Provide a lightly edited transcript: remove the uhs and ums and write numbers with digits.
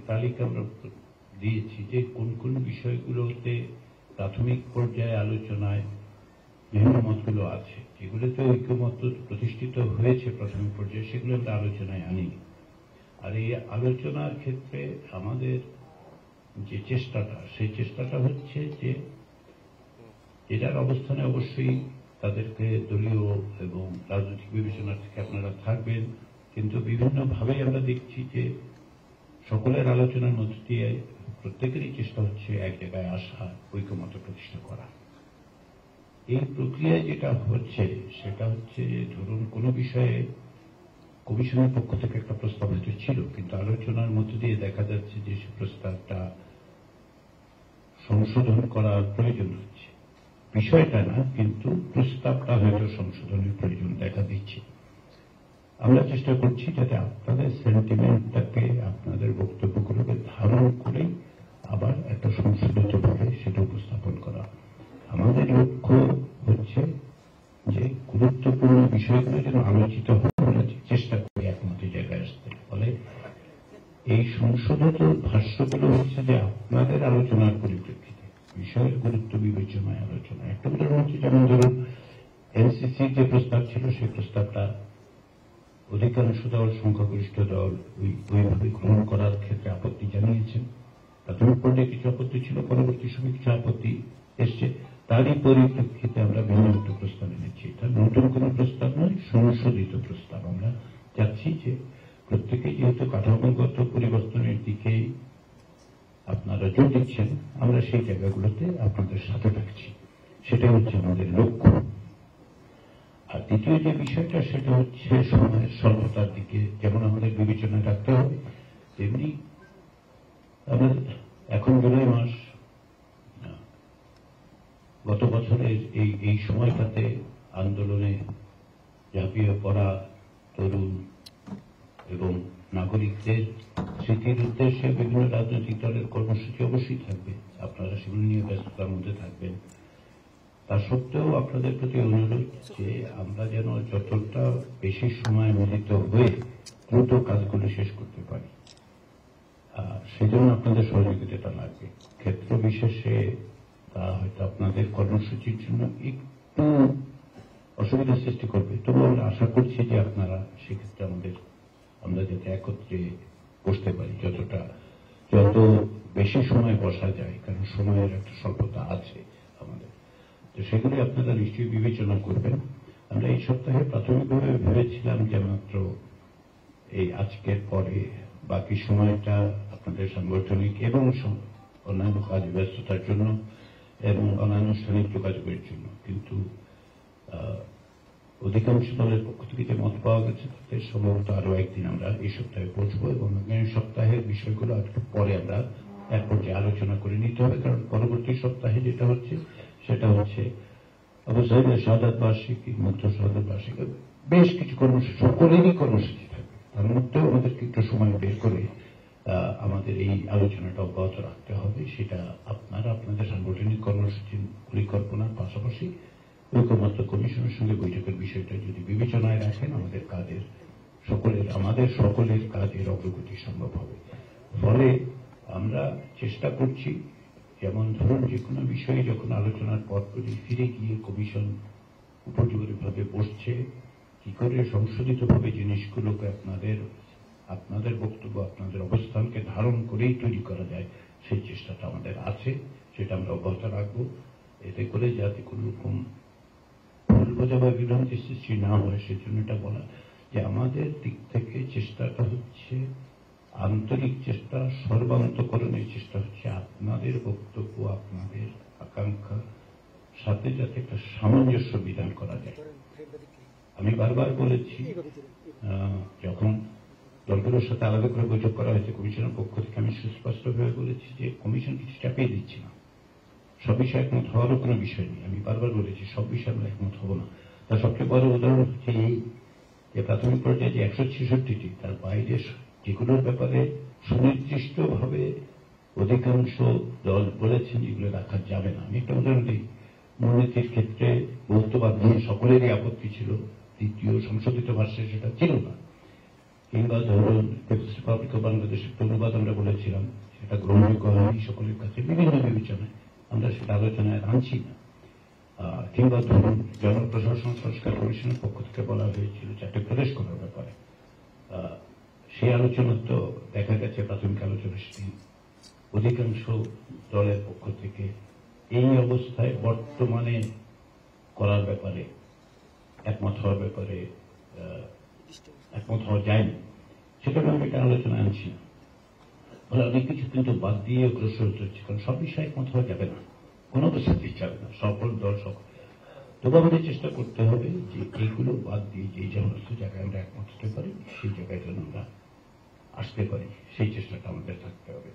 তালিকা আমরা দিয়েছি যে কোন কোন বিষয়গুলোতে প্রাথমিক পর্যায়ে আলোচনায় বিভিন্ন মতগুলো আছে, যেগুলোতে ঐক্যমত প্রতিষ্ঠিত হয়েছে প্রাথমিক পর্যায়ে, সেগুলো আমরা আলোচনায় আনি। আর এই আলোচনার ক্ষেত্রে আমাদের যে চেষ্টাটা, সেই চেষ্টাটা হচ্ছে যে এটার অবস্থানে অবশ্যই তাদেরকে দলীয় এবং রাজনৈতিক বিবেচনা থেকে আপনারা থাকবেন, কিন্তু বিভিন্নভাবে আমরা দেখছি যে সকলের আলোচনার মধ্য দিয়ে প্রত্যেকেরই চেষ্টা হচ্ছে এক জায়গায় আসা, ঐক্যমত প্রতিষ্ঠা করা। এই প্রক্রিয়ায় যেটা হচ্ছে সেটা হচ্ছে, ধরুন কোন বিষয়ে কমিশনের পক্ষ থেকে একটা প্রস্তাব হয়তো ছিল, কিন্তু আলোচনার মধ্য দিয়ে দেখা যাচ্ছে যে সে প্রস্তাবটা সংশোধন করার প্রয়োজন হচ্ছে। বিষয়টা না, কিন্তু প্রস্তাবটা হয়তো সংশোধনের প্রয়োজন দেখা দিচ্ছে। আমরা চেষ্টা করছি যাতে আপনাদের সেন্টিমেন্টটাকে, আপনাদের বক্তব্যগুলোকে ধারণ করে আবার একটা সংশোধিতভাবে সেটা উপস্থাপন করা। আমাদের লক্ষ্য হচ্ছে যে গুরুত্বপূর্ণ বিষয়গুলো যেন আলোচিত হয়, আমরা চেষ্টা করি একমত জায়গায় আসতে। ফলে এই সংশোধিত ভাষ্যগুলো হচ্ছে যে আপনাদের আলোচনার পরিপ্রেক্ষিতে বিষয়ের গুরুত্ব বিবেচনায় আলোচনা। একটা উদাহরণ হচ্ছে, যেমন ধরুন এনসিসির যে প্রস্তাব ছিল, সেই প্রস্তাবটা অধিকাংশ দল, সংখ্যাগরিষ্ঠ দল ওইভাবে গ্রহণ করার ক্ষেত্রে আপত্তি জানিয়েছেন। প্রাথমিক পর্যায়ে কিছু আপত্তি ছিল, পরবর্তী সময়ে কিছু আপত্তি এসছে। তারই পরিপ্রেক্ষিতে আমরা ভিন্ন একটা প্রস্তাব এনেছি। এটা নতুন কোন প্রস্তাব নয়, সংশোধিত প্রস্তাব। আমরা চাচ্ছি যে প্রত্যেকেই যেহেতু কাঠামোগত পরিবর্তনের দিকেই আপনারা জোর দিচ্ছেন, আমরা সেই জায়গাগুলোতে আপনাদের সাথে থাকছি, সেটা হচ্ছে আমাদের লক্ষ্য। আর দ্বিতীয় যে বিষয়টা, সেটা হচ্ছে সময়ের স্বল্পতার দিকে যেমন আমাদের বিবেচনায় রাখতে হবে, তেমনি আমাদের এখন জুলাই মাস, গত বছরের এই সময়টাতে আন্দোলনে ঝাঁপিয়ে পড়া তরুণ এবং নাগরিকদের স্মৃতির উদ্দেশ্যে বিভিন্ন রাজনৈতিক দলের কর্মসূচি অবশ্যই থাকবে, আপনারা সেগুলো নিয়ে ব্যস্ততার মধ্যে থাকবেন। তা সত্ত্বেও আপনাদের প্রতি অনুরোধ যে আমরা যেন যতটা বেশি সময় মিলিত হয়ে দ্রুত কাজগুলো শেষ করতে পারি, সেজন্য আপনাদের সহযোগিতাটা লাগবে। ক্ষেত্র বিশেষে তা হয়তো আপনাদের কর্মসূচির জন্য একটু অসুবিধার সৃষ্টি করবে, তবু আমরা আশা করছি যে আপনারা সেক্ষেত্রে আমরা যাতে একত্রে বসতে পারি, যত বেশি সময় বসা যায়, কারণ সময়ের একটা স্বল্পতা আছে আমাদের। তো সেগুলি আপনারা নিশ্চয়ই বিবেচনা করবেন। আমরা এই সপ্তাহে প্রাথমিকভাবে ভেবেছিলাম যে মাত্র এই আজকের পরে বাকি সময়টা আপনাদের সাংগঠনিক এবং অন্যান্য কাজ ব্যস্ততার জন্য এবং অনানুষ্ঠানিক যোগাযোগের জন্য, কিন্তু অধিকাংশ দলের পক্ষ থেকে যে মত পাওয়া গেছে তাতে সম্ভবত আরো একদিন আমরা এই সপ্তাহে পৌঁছবো, এবং আগামী সপ্তাহের বিষয়গুলো একটু পরে আমরা এক পর্যায়ে আলোচনা করে নিতে হবে। কারণ পরবর্তী সপ্তাহে যেটা হচ্ছে সেটা হচ্ছে আবু সাইদের শাহাদাত বার্ষিকী, মুগ্ধ শাহাদাত বার্ষিকী, বেশ কিছু কর্মসূচি, সকলেরই কর্মসূচি থাকবে। তার মধ্যেও আমাদেরকে একটু সময় বের করে আমাদের এই আলোচনাটা অব্যাহত রাখতে হবে। সেটা আপনারা আপনাদের সাংগঠনিক কর্মসূচির পরিকল্পনার পাশাপাশি ঐক্যমত্য কমিশনের সঙ্গে বৈঠকের বিষয়টা যদি বিবেচনায় রাখেন, আমাদের সকলের কাজের অগ্রগতি সম্ভব হবে। ফলে আমরা চেষ্টা করছি, যেমন ধরুন যে কোনো বিষয়ে যখন আলোচনার পরপরই ফিরে গিয়ে কমিশন উপযোগীভাবে বসছে, কি করে সংশোধিতভাবে জিনিসগুলোকে আপনাদের বক্তব্য, আপনাদের অবস্থানকে ধারণ করেই তৈরি করা যায়, সেই চেষ্টাটা আমাদের আছে, সেটা আমরা অব্যাহত রাখবো। এতে করে যাতে কোনো রকম ভুল বোঝা বা বিভ্রান্তি সৃষ্টি না হয়, সেজন্য এটা বলা যে আমাদের দিক থেকে চেষ্টাটা হচ্ছে আন্তরিক চেষ্টা, সর্বান্তকরণের চেষ্টা হচ্ছে আপনাদের বক্তব্য, আপনাদের আকাঙ্ক্ষা সাথে যাতে একটা সামঞ্জস্য বিধান করা যায়। আমি বারবার বলেছি, যখন দলগুলোর সাথে আলাদা করে বৈঠক করা হয়েছে কমিশনের পক্ষ থেকে, আমি সুস্পষ্টভাবে বলেছি যে কমিশন কিছু চাপিয়ে দিচ্ছে না, সব বিষয়ে একমত হওয়ারও কোনো বিষয় নেই। আমি বারবার বলেছি সব বিষয়ে আমরা একমত হব না। তার সবচেয়ে বড় উদাহরণ হচ্ছে এই যে প্রাথমিক পর্যায়ে যে 166টি, তার বাইরে যেগুলোর ব্যাপারে সুনির্দিষ্টভাবে অধিকাংশ দল বলেছেন যেগুলো রাখা যাবে না। আমি একটা উদাহরণ দিই, মূলনীতির ক্ষেত্রে বহুত্ববাদ নিয়ে সকলেরই আপত্তি ছিল, দ্বিতীয় সংশোধিত ভাষ্যে সেটা ছিল না। কিংবা ধরুন পিপলস রিপাবলিক অফ বাংলাদেশের অনুবাদ আমরা বলেছিলাম, সেটা গ্রহণযোগ্য হয়নি সকলের কাছে বিভিন্ন বিবেচনায়, আমরা সেটা আলোচনায় আনছি না। কিংবা ধরুন জনপ্রশাসন সংস্কার কমিশনের পক্ষ থেকে বলা হয়েছিল 4টে প্রদেশ করার ব্যাপারে, সেই আলোচনা তো দেখা গেছে প্রাথমিক আলোচনা সেদিন অধিকাংশ দলের পক্ষ থেকে এই অবস্থায় বর্তমানে করার ব্যাপারে একমত হওয়া যায়নি। সেটা আমি এটা আলোচনা আনছি না। ফলে অনেক কিছু কিন্তু বাদ দিয়ে অগ্রসর হতে হচ্ছে, কারণ সব বিষয়ে একমত হওয়া যাবে না, কোন অবস্থাতেই যাবে না, সকল দল সকল। তবু আমাদের চেষ্টা করতে হবে যে এইগুলো বাদ দিয়ে যে সমস্ত জায়গায় আমরা একমত হতে পারি সেই জায়গায় যেন আমরা আসতে পারি, সেই চেষ্টাটা আমাদের থাকতে হবে।